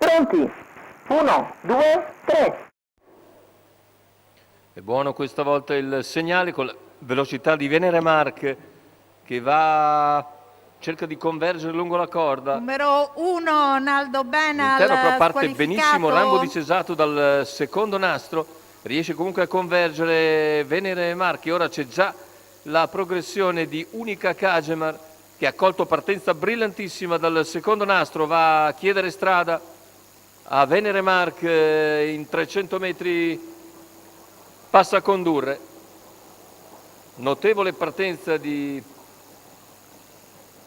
Pronti? 1, 2, 3. È buono questa volta il segnale con la velocità di Venere Mark che cerca di convergere lungo la corda. Numero 1 Naldo Benal, L'interno però parte squalificato. benissimo, Rambo di Cesato dal secondo nastro, riesce comunque a convergere Venere Mark e ora c'è già la progressione di Unica Kagemar che ha colto partenza brillantissima dal secondo nastro, va a chiedere strada a Venere Mark in 300 metri. Passa a condurre. Notevole partenza di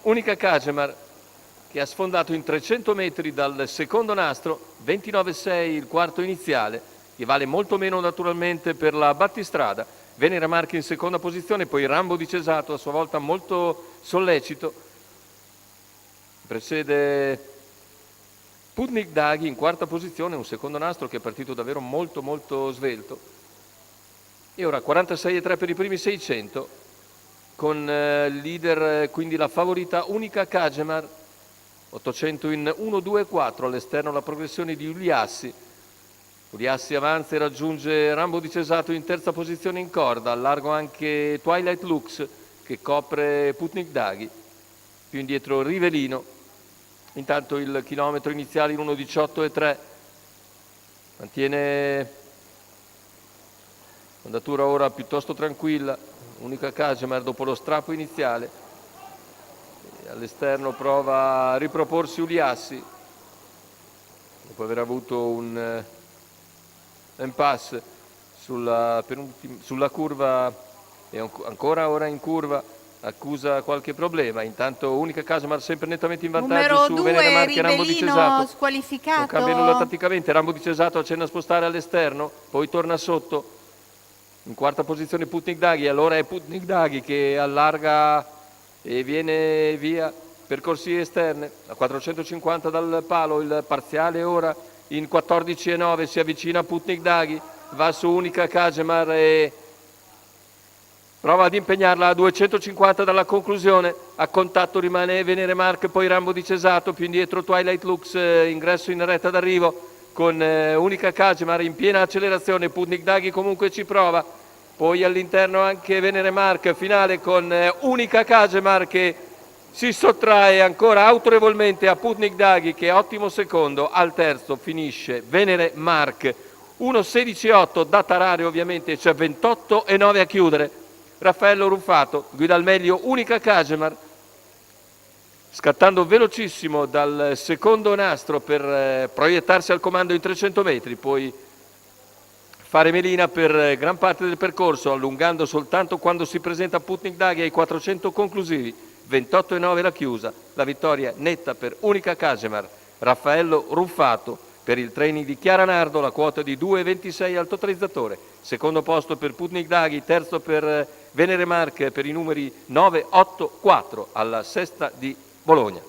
Unica Kagemar che ha sfondato in 300 metri dal secondo nastro, 29,6 il quarto iniziale, che vale molto meno naturalmente per la battistrada. Venere Mark in seconda posizione, poi Rambo di Cesato a sua volta molto sollecito. Precede Putnik Daghi in quarta posizione, un secondo nastro che è partito davvero molto molto svelto. E ora 46,3 per i primi 600, con leader quindi la favorita Unica Kagemar, 800 in 1,2,4, all'esterno la progressione di Uliassi. Uliassi avanza e raggiunge Rambo di Cesato in terza posizione in corda, al largo anche Twilight Lux che copre Putnik Daghi, più indietro Rivelino. Intanto il chilometro iniziale in 1,18,3, mantiene andatura ora piuttosto tranquilla, Unica Kagemar dopo lo strappo iniziale. All'esterno prova a riproporsi Uliassi, dopo aver avuto un impasse sulla curva e ancora ora in curva accusa qualche problema. Intanto Unica Kagemar sempre nettamente in vantaggio su Venere Mark e Rambo di Cesato. Squalificato. Non cambia nulla tatticamente, Rambo di Cesato accenna a spostare all'esterno, poi torna sotto. In quarta posizione Putnik Daghi, allora è Putnik Daghi che allarga e viene via per corsie esterne a 450 dal palo. Il parziale ora in 14,9, si avvicina a Putnik Daghi, va su Unica Kagemar e prova ad impegnarla a 250 dalla conclusione. A contatto rimane Venere Mark, poi Rambo di Cesato, più indietro Twilight Lux, ingresso in retta d'arrivo con Unica Kagemar in piena accelerazione. Putnik Daghi comunque ci prova, poi all'interno anche Venere Mark, finale con Unica Kagemar che si sottrae ancora autorevolmente a Putnik Daghi che è ottimo secondo. Al terzo finisce Venere Mark 1,16,8 da tarare ovviamente, cioè 28,9 a chiudere. Raffaello Ruffato guida al meglio Unica Kagemar, scattando velocissimo dal secondo nastro per proiettarsi al comando in 300 metri, poi fare melina per gran parte del percorso, allungando soltanto quando si presenta Putnik Daghi ai 400 conclusivi, 28,9 la chiusa. La vittoria netta per Unica Kagemar. Raffaello Ruffato per il training di Chiara Nardo, la quota di 2,26 al totalizzatore. Secondo posto per Putnik Daghi, terzo per Venere Mark per i numeri 9, 8, 4 alla sesta di Bologna.